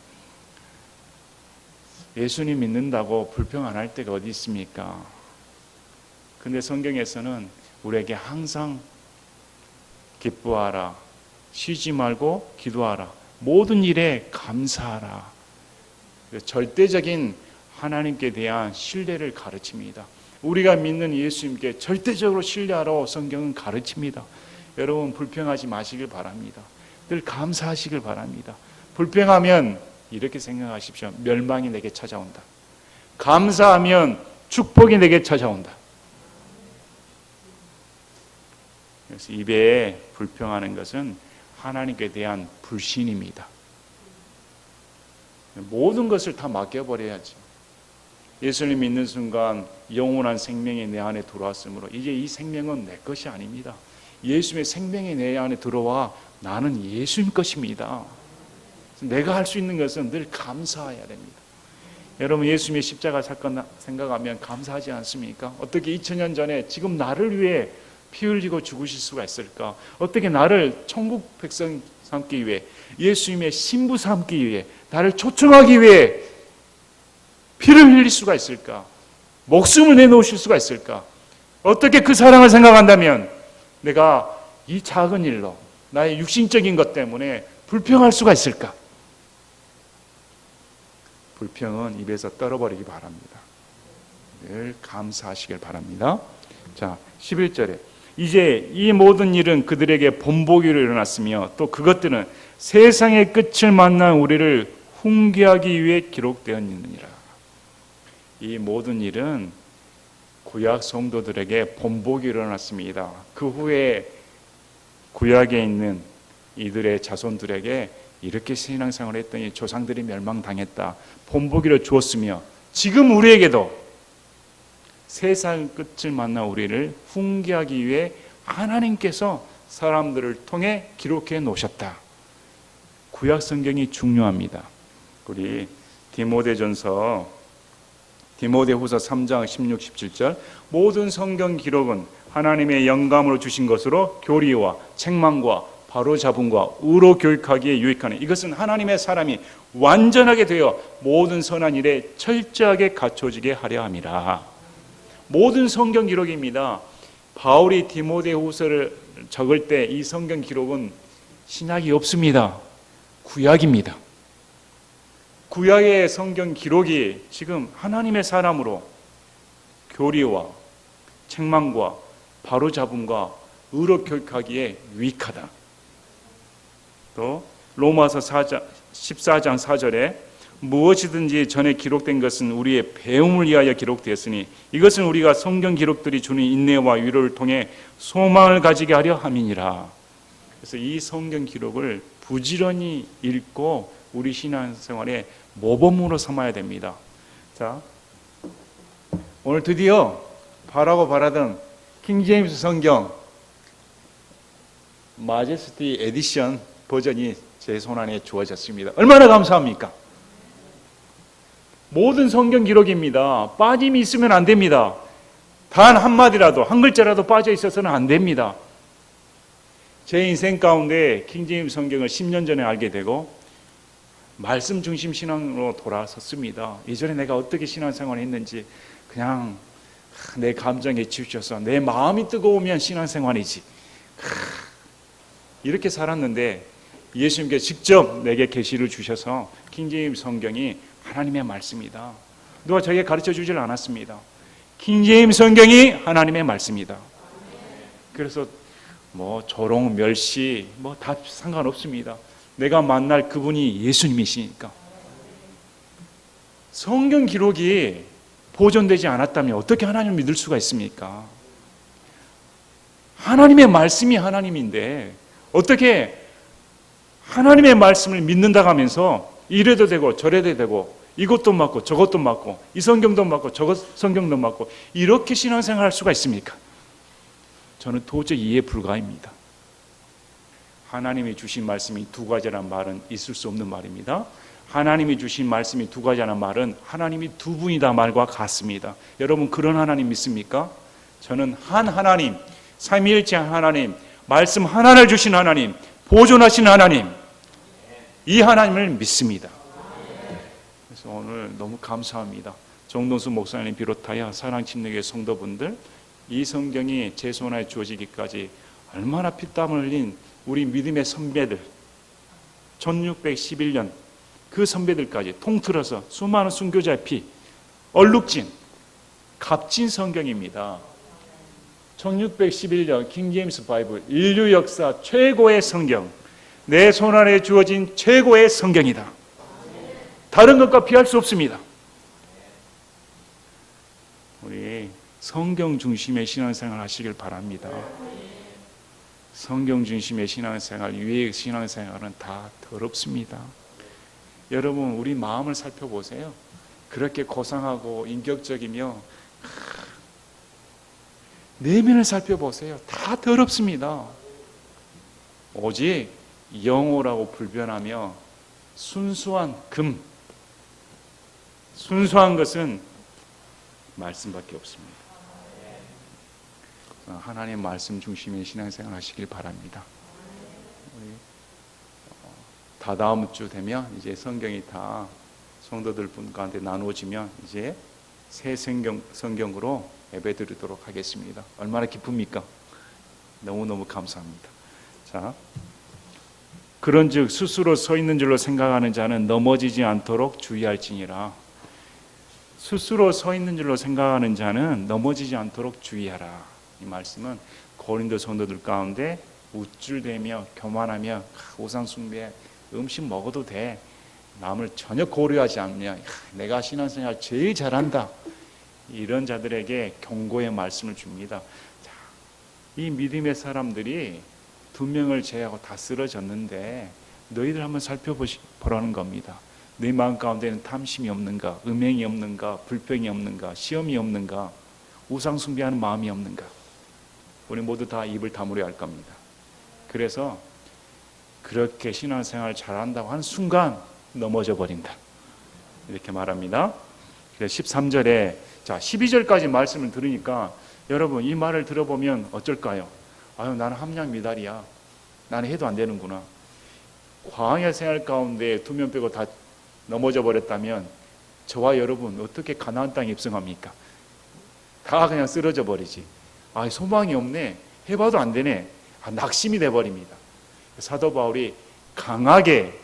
예수님 믿는다고 불평 안 할 때가 어디 있습니까? 근데 성경에서는 우리에게 항상 기뻐하라, 쉬지 말고 기도하라, 모든 일에 감사하라. 절대적인 하나님께 대한 신뢰를 가르칩니다. 우리가 믿는 예수님께 절대적으로 신뢰하라고 성경은 가르칩니다. 여러분 불평하지 마시길 바랍니다. 늘 감사하시길 바랍니다. 불평하면 이렇게 생각하십시오. 멸망이 내게 찾아온다. 감사하면 축복이 내게 찾아온다. 그래서 입에 불평하는 것은 하나님께 대한 불신입니다. 모든 것을 다 맡겨버려야지. 예수님 믿는 순간 영원한 생명이 내 안에 들어왔으므로 이제 이 생명은 내 것이 아닙니다. 예수님의 생명이 내 안에 들어와 나는 예수님 것입니다. 내가 할 수 있는 것은 늘 감사해야 됩니다. 여러분 예수님의 십자가 사건 생각하면 감사하지 않습니까? 어떻게 2000년 전에 지금 나를 위해 피 흘리고 죽으실 수가 있을까? 어떻게 나를 천국 백성 삼기 위해, 예수님의 신부 삼기 위해, 나를 초청하기 위해 피를 흘릴 수가 있을까? 목숨을 내놓으실 수가 있을까? 어떻게 그 사랑을 생각한다면 내가 이 작은 일로 나의 육신적인 것 때문에 불평할 수가 있을까? 불평은 입에서 떨어버리기 바랍니다. 늘 감사하시길 바랍니다. 자, 11절에 이제 이 모든 일은 그들에게 본보기로 일어났으며 또 그것들은 세상의 끝을 만난 우리를 훈계하기 위해 기록되었느니라. 이 모든 일은 구약 성도들에게 본보기로 일어났습니다. 그 후에 구약에 있는 이들의 자손들에게 이렇게 신앙생활을 했더니 조상들이 멸망당했다. 본보기를 주었으며 지금 우리에게도 세상 끝을 만나 우리를 훈계하기 위해 하나님께서 사람들을 통해 기록해 놓으셨다. 구약 성경이 중요합니다. 우리 디모데후서 3장 16, 17절 모든 성경 기록은 하나님의 영감으로 주신 것으로 교리와 책망과 바로잡음과 의로 교육하기에 유익하니 이것은 하나님의 사람이 완전하게 되어 모든 선한 일에 철저하게 갖춰지게 하려 함이라. 모든 성경 기록입니다. 바울이 디모데후서를 적을 때 이 성경 기록은 신약이 없습니다. 구약입니다. 구약의 성경 기록이 지금 하나님의 사람으로 교리와 책망과 바로잡음과 의로 교육하기에 유익하다. 또 로마서 14장 4절에 무엇이든지 전에 기록된 것은 우리의 배움을 위하여 기록되었으니 이것은 우리가 성경 기록들이 주는 인내와 위로를 통해 소망을 가지게 하려 함이니라. 그래서 이 성경 기록을 부지런히 읽고 우리 신앙생활의 모범으로 삼아야 됩니다. 자, 오늘 드디어 바라던 킹제임스 성경 마제스티 에디션 버전이 제 손안에 주어졌습니다. 얼마나 감사합니까? 모든 성경 기록입니다. 빠짐이 있으면 안 됩니다. 단 한마디라도 한 글자라도 빠져 있어서는 안 됩니다. 제 인생 가운데 킹제임스 성경을 10년 전에 알게 되고 말씀 중심 신앙으로 돌아섰습니다. 예전에 내가 어떻게 신앙생활을 했는지 그냥 내 감정에 치우쳐서 내 마음이 뜨거우면 신앙생활이지 이렇게 살았는데 예수님께서 직접 내게 계시를 주셔서 킹제임스 성경이 하나님의 말씀이다. 누가 저에게 가르쳐 주질 않았습니다. 킹제임스 성경이 하나님의 말씀이다. 그래서 조롱, 멸시 다 상관없습니다. 내가 만날 그분이 예수님이시니까. 성경 기록이 보존되지 않았다면 어떻게 하나님을 믿을 수가 있습니까? 하나님의 말씀이 하나님인데 어떻게 하나님의 말씀을 믿는다고 하면서 이래도 되고 저래도 되고 이것도 맞고 저것도 맞고 이 성경도 맞고 저것 성경도 맞고 이렇게 신앙생활할 수가 있습니까? 저는 도저히 이해 불가입니다. 하나님이 주신 말씀이 두 가지라는 말은 있을 수 없는 말입니다. 하나님이 주신 말씀이 두 가지라는 말은 하나님이 두 분이다 말과 같습니다. 여러분 그런 하나님 믿습니까? 저는 한 하나님, 삼위일체 하나님, 말씀 하나를 주신 하나님, 보존하신 하나님, 이 하나님을 믿습니다. 그래서 오늘 너무 감사합니다. 정동수 목사님 비롯하여 사랑침례교회 성도분들, 이 성경이 제 손에 주어지기까지 얼마나 피땀을 흘린 우리 믿음의 선배들, 1611년 그 선배들까지 통틀어서 수많은 순교자의 피, 얼룩진, 값진 성경입니다. 1611년 킹제임스 바이블, 인류 역사 최고의 성경, 내 손안에 주어진 최고의 성경이다. 다른 것과 비할 수 없습니다. 우리 성경 중심의 신앙생활 하시길 바랍니다. 성경 중심의 신앙생활, 유의 신앙생활은 다 더럽습니다. 여러분 우리 마음을 살펴보세요. 그렇게 고상하고 인격적이며 내면을 살펴보세요. 다 더럽습니다. 오직 영호라고 불변하며 순수한 금, 순수한 것은 말씀밖에 없습니다. 하나님 말씀 중심의 신앙생활 하시길 바랍니다. 우리 다다음 주 되면 이제 성경이 다 성도들 분 가운데 나누어지면 이제 새 성경으로 예배드리도록 하겠습니다. 얼마나 기쁩니까? 너무너무 감사합니다. 자, 그런즉 스스로 서 있는 줄로 생각하는 자는 넘어지지 않도록 주의할지니라. 스스로 서 있는 줄로 생각하는 자는 넘어지지 않도록 주의하라. 이 말씀은 고린도 성도들 가운데 우쭐대며 교만하며 우상 숭배, 음식 먹어도 돼, 남을 전혀 고려하지 않으며 내가 신앙생활 제일 잘한다, 이런 자들에게 경고의 말씀을 줍니다. 자, 이 믿음의 사람들이 두 명을 제외하고 다 쓰러졌는데 너희들 한번 살펴보라는 겁니다. 네 마음 가운데는 탐심이 없는가, 음행이 없는가, 불평이 없는가, 시험이 없는가, 우상 숭배하는 마음이 없는가. 우리 모두 다 입을 다물어야 할 겁니다. 그래서 그렇게 신앙생활 잘한다고 하는 순간 넘어져 버린다, 이렇게 말합니다. 13절에 12절까지 말씀을 들으니까 여러분 이 말을 들어보면 어쩔까요? 아유, 나는 함량 미달이야, 나는 해도 안 되는구나. 광야 생활 가운데 두 명 빼고 다 넘어져 버렸다면 저와 여러분 어떻게 가나안 땅에 입성합니까? 다 그냥 쓰러져 버리지. 아, 소망이 없네, 해봐도 안 되네, 낙심이 돼버립니다. 사도 바울이 강하게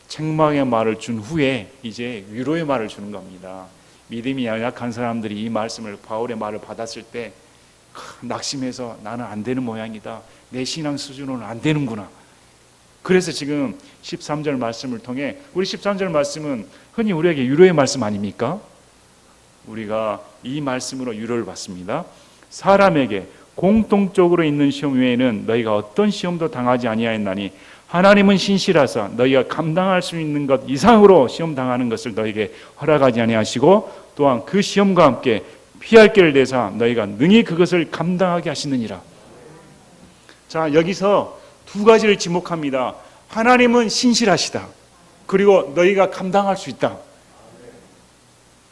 책망의 말을 준 후에 이제 위로의 말을 주는 겁니다. 믿음이 연약한 사람들이 이 말씀을, 바울의 말을 받았을 때 낙심해서 나는 안 되는 모양이다, 내 신앙 수준으로는 안 되는구나. 그래서 지금 13절 말씀을 통해, 우리 13절 말씀은 흔히 우리에게 위로의 말씀 아닙니까? 우리가 이 말씀으로 위로를 받습니다. 사람에게 공통적으로 있는 시험 외에는 너희가 어떤 시험도 당하지 아니하였나니 하나님은 신실하사 너희가 감당할 수 있는 것 이상으로 시험 당하는 것을 너희에게 허락하지 아니하시고 또한 그 시험과 함께 피할 길을 내사 너희가 능히 그것을 감당하게 하시느니라. 자, 여기서 두 가지를 지목합니다. 하나님은 신실하시다, 그리고 너희가 감당할 수 있다.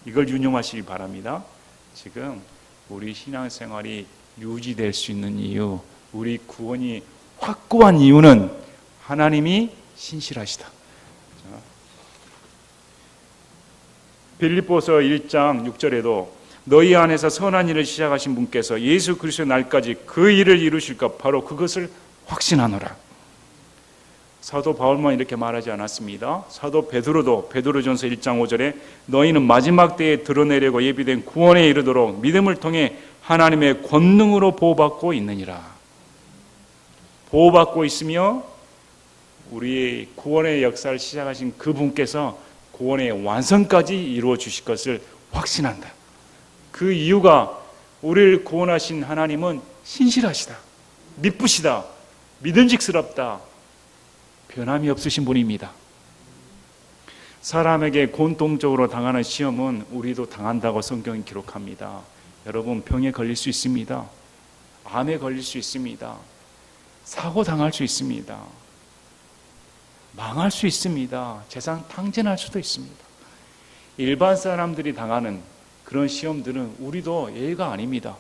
이걸 유념하시기 바랍니다. 지금 우리 신앙생활이 유지될 수 있는 이유, 우리 구원이 확고한 이유는 하나님이 신실하시다. 빌립보서 1장 6절에도 너희 안에서 선한 일을 시작하신 분께서 예수 그리스도의 날까지 그 일을 이루실까 바로 그것을 확신하노라. 사도 바울만 이렇게 말하지 않았습니다. 사도 베드로도 베드로전서 1장 5절에 너희는 마지막 때에 드러내려고 예비된 구원에 이르도록 믿음을 통해 하나님의 권능으로 보호받고 있느니라. 보호받고 있으며 우리의 구원의 역사를 시작하신 그분께서 구원의 완성까지 이루어 주실 것을 확신한다. 그 이유가 우리를 구원하신 하나님은 신실하시다, 미쁘시다, 믿음직스럽다, 변함이 없으신 분입니다. 사람에게 공통적으로 당하는 시험은 우리도 당한다고 성경이 기록합니다. 여러분, 병에 걸릴 수 있습니다. 암에 걸릴 수 있습니다. 사고 당할 수 있습니다. 망할 수 있습니다. 재산 탕진할 수도 있습니다. 일반 사람들이 당하는 그런 시험들은 우리도 예의가 아닙니다.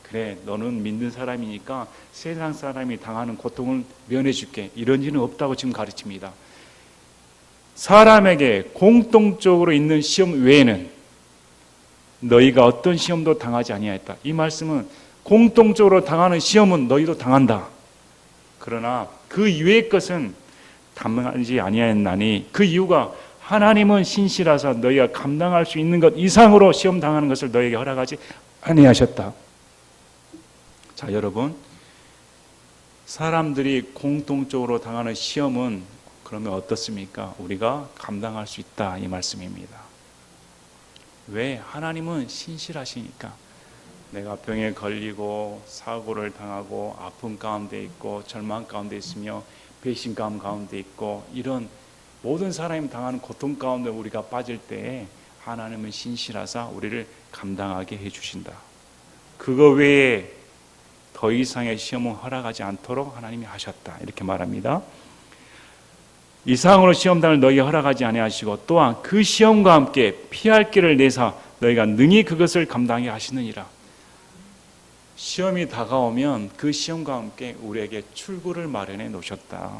그래, 너는 믿는 사람이니까 세상 사람이 당하는 고통을 면해줄게, 이런 일은 없다고 지금 가르칩니다. 사람에게 공통적으로 있는 시험 외에는 너희가 어떤 시험도 당하지 아니하였다. 이 말씀은 공통적으로 당하는 시험은 너희도 당한다. 그러나 그 이외의 것은 당하지 아니하였나니 그 이유가 하나님은 신실하사 너희가 감당할 수 있는 것 이상으로 시험 당하는 것을 너희에게 허락하지 아니하셨다. 자, 여러분, 사람들이 공통적으로 당하는 시험은 그러면 어떻습니까? 우리가 감당할 수 있다, 이 말씀입니다. 왜? 하나님은 신실하시니까. 내가 병에 걸리고 사고를 당하고 아픔 가운데 있고 절망 가운데 있으며 배신감 가운데 있고 이런 모든 사람이 당하는 고통 가운데 우리가 빠질 때에 하나님은 신실하사 우리를 감당하게 해주신다. 그거 외에 더 이상의 시험은 허락하지 않도록 하나님이 하셨다, 이렇게 말합니다. 이상으로 시험당을 너희에게 허락하지 아니하시고 또한 그 시험과 함께 피할 길을 내사 너희가 능히 그것을 감당하게 하시느니라. 시험이 다가오면 그 시험과 함께 우리에게 출구를 마련해 놓으셨다.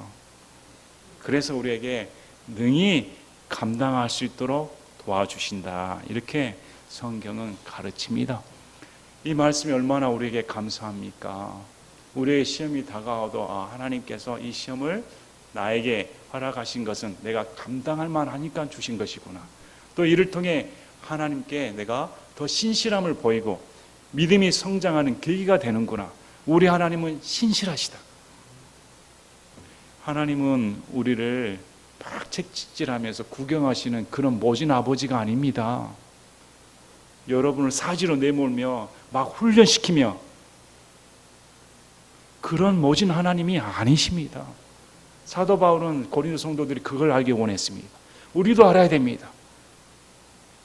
그래서 우리에게 능히 감당할 수 있도록 도와주신다, 이렇게 성경은 가르칩니다. 이 말씀이 얼마나 우리에게 감사합니까? 우리의 시험이 다가와도 하나님께서 이 시험을 나에게 허락하신 것은 내가 감당할 만하니까 주신 것이구나. 또 이를 통해 하나님께 내가 더 신실함을 보이고 믿음이 성장하는 계기가 되는구나. 우리 하나님은 신실하시다. 하나님은 우리를 막 책찍질하면서 구경하시는 그런 모진 아버지가 아닙니다. 여러분을 사지로 내몰며 막 훈련시키며 그런 모진 하나님이 아니십니다. 사도 바울은 고린도 성도들이 그걸 알기 원했습니다. 우리도 알아야 됩니다.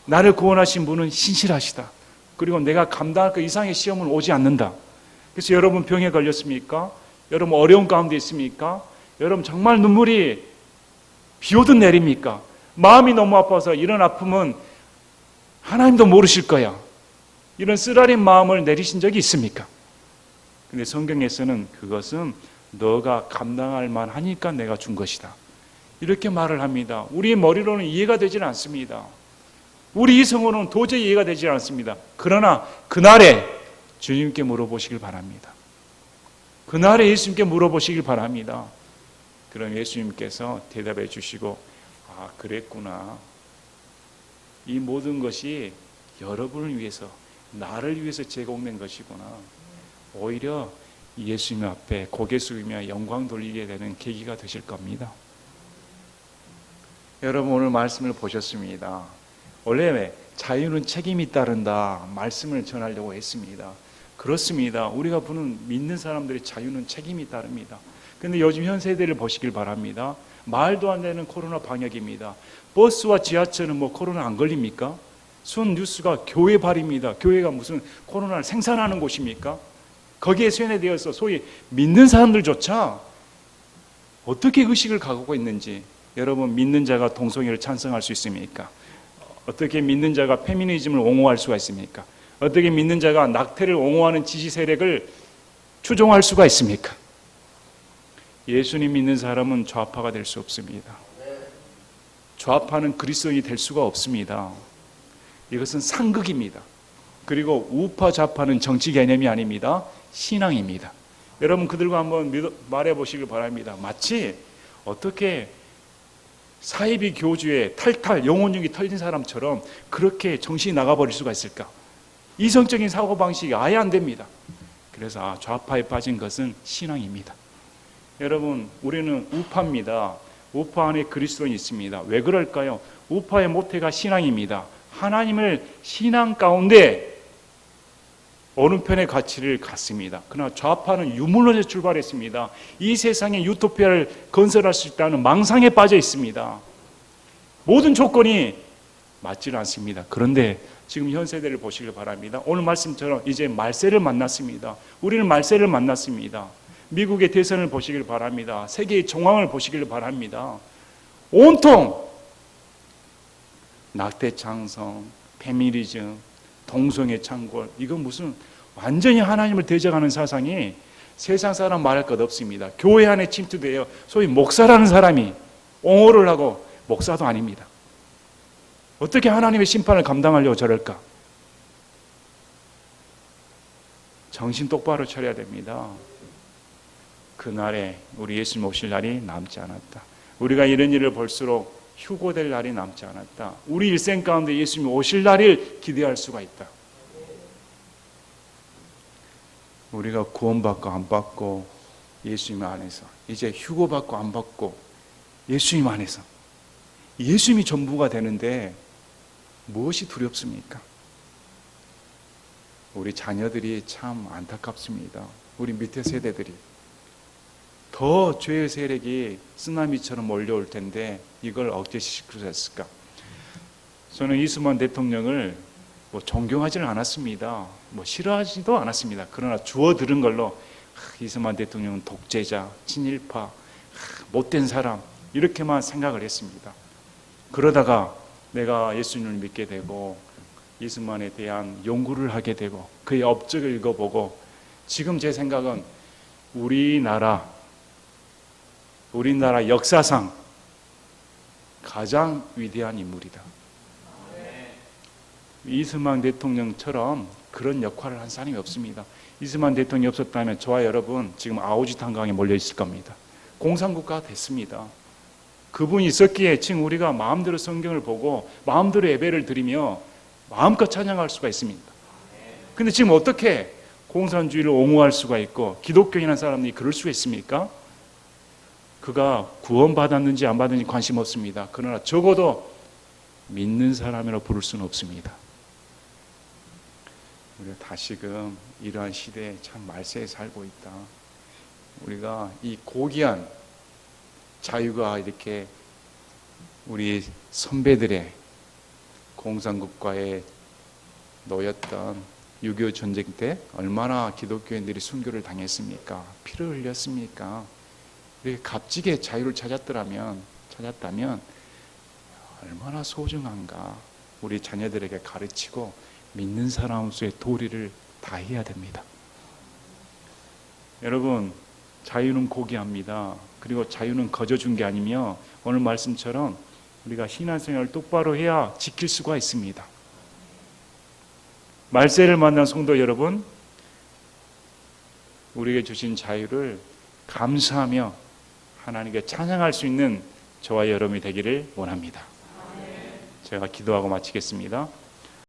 나를 구원하신 분은 신실하시다. 그리고 내가 감당할 그 이상의 시험은 오지 않는다. 그래서 여러분 병에 걸렸습니까? 여러분 어려운 가운데 있습니까? 여러분 정말 눈물이 비오듯 내립니까? 마음이 너무 아파서 이런 아픔은 하나님도 모르실 거야. 이런 쓰라린 마음을 내리신 적이 있습니까? 근데 성경에서는 그것은 너가 감당할 만하니까 내가 준 것이다. 이렇게 말을 합니다. 우리 머리로는 이해가 되질 않습니다. 우리 이성으로는 도저히 이해가 되질 않습니다. 그러나 그날에 주님께 물어보시길 바랍니다. 그날에 예수님께 물어보시길 바랍니다. 그럼 예수님께서 대답해 주시고, 아, 그랬구나. 이 모든 것이 여러분을 위해서, 나를 위해서 제공된 것이구나. 오히려 예수님 앞에 고개 숙이며 영광 돌리게 되는 계기가 되실 겁니다. 여러분 오늘 말씀을 보셨습니다. 원래 자유는 책임이 따른다 말씀을 전하려고 했습니다. 그렇습니다. 우리가 보는 믿는 사람들의 자유는 책임이 따릅니다. 그런데 요즘 현 세대를 보시길 바랍니다. 말도 안 되는 코로나 방역입니다. 버스와 지하철은 뭐 코로나 안 걸립니까? 순 뉴스가 교회 발입니다. 교회가 무슨 코로나를 생산하는 곳입니까? 거기에 세뇌되어서 소위 믿는 사람들조차 어떻게 의식을 갖고 있는지, 여러분 믿는 자가 동성애를 찬성할 수 있습니까? 어떻게 믿는 자가 페미니즘을 옹호할 수가 있습니까? 어떻게 믿는 자가 낙태를 옹호하는 지지 세력을 추종할 수가 있습니까? 예수님 믿는 사람은 좌파가 될 수 없습니다. 좌파는 그리스도인이 될 수가 없습니다. 이것은 상극입니다. 그리고 우파 좌파는 정치 개념이 아닙니다. 신앙입니다. 여러분 그들과 한번 말해 보시길 바랍니다. 마치 어떻게 사이비 교주의 탈탈 영혼력이 털린 사람처럼 그렇게 정신이 나가버릴 수가 있을까? 이성적인 사고방식이 아예 안 됩니다. 그래서 좌파에 빠진 것은 신앙입니다. 여러분 우리는 우파입니다. 우파 안에 그리스도인이 있습니다. 왜 그럴까요? 우파의 모태가 신앙입니다. 하나님을 신앙 가운데 어느 편의 가치를 갖습니다. 그러나 좌파는 유물론에서 출발했습니다. 이 세상에 유토피아를 건설할 수 있다는 망상에 빠져 있습니다. 모든 조건이 맞지는 않습니다. 그런데 지금 현 세대를 보시길 바랍니다. 오늘 말씀처럼 이제 말세를 만났습니다. 우리는 말세를 만났습니다. 미국의 대선을 보시길 바랍니다. 세계의 정황을 보시길 바랍니다. 온통 낙태 창성, 페미니즘, 동성애 창궐, 이건 무슨 완전히 하나님을 대적하는 사상이 세상 사람 말할 것 없습니다. 교회 안에 침투되어 소위 목사라는 사람이 옹호를 하고 목사도 아닙니다. 어떻게 하나님의 심판을 감당하려고 저럴까? 정신 똑바로 차려야 됩니다. 그날에 우리 예수님 오실 날이 남지 않았다. 우리가 이런 일을 볼수록 휴고될 날이 남지 않았다. 우리 일생 가운데 예수님이 오실 날을 기대할 수가 있다. 우리가 구원받고 안 받고 예수님 안에서, 이제 휴고받고 안 받고 예수님 안에서, 예수님이 전부가 되는데 무엇이 두렵습니까? 우리 자녀들이 참 안타깝습니다. 우리 밑에 세대들이 더 죄의 세력이 쓰나미처럼 몰려올 텐데 이걸 억제시킬 수 있을까? 저는 이승만 대통령을 존경하지는 않았습니다. 싫어하지도 않았습니다. 그러나 주워 들은 걸로 이승만 대통령은 독재자, 친일파, 못된 사람 이렇게만 생각을 했습니다. 그러다가 내가 예수님을 믿게 되고 이승만에 대한 연구를 하게 되고 그의 업적을 읽어보고 지금 제 생각은 우리나라 역사상 가장 위대한 인물이다. 이승만 대통령처럼 그런 역할을 한 사람이 없습니다. 이승만 대통령이 없었다면 저와 여러분 지금 아오지 탄광에 몰려 있을 겁니다. 공산국가가 됐습니다. 그분이 있었기에 지금 우리가 마음대로 성경을 보고 마음대로 예배를 드리며 마음껏 찬양할 수가 있습니다. 근데 지금 어떻게 공산주의를 옹호할 수가 있고 기독교인한 사람들이 그럴 수가 있습니까? 그가 구원받았는지 안 받았는지 관심 없습니다. 그러나 적어도 믿는 사람이라 부를 수는 없습니다. 우리가 다시금 이러한 시대에 참 말세에 살고 있다. 우리가 이 고귀한 자유가 이렇게 우리 선배들의 공산국가에 놓였던 6.25 전쟁 때 얼마나 기독교인들이 순교를 당했습니까? 피를 흘렸습니까? 이렇게 값지게 자유를 찾았다면 얼마나 소중한가. 우리 자녀들에게 가르치고 믿는 사람으로서의 도리를 다해야 됩니다. 여러분, 자유는 고귀합니다. 그리고 자유는 거저 준 게 아니며 오늘 말씀처럼 우리가 신앙생활을 똑바로 해야 지킬 수가 있습니다. 말세를 만난 성도 여러분, 우리에게 주신 자유를 감사하며 하나님께 찬양할 수 있는 저와 여러분이 되기를 원합니다. 제가 기도하고 마치겠습니다.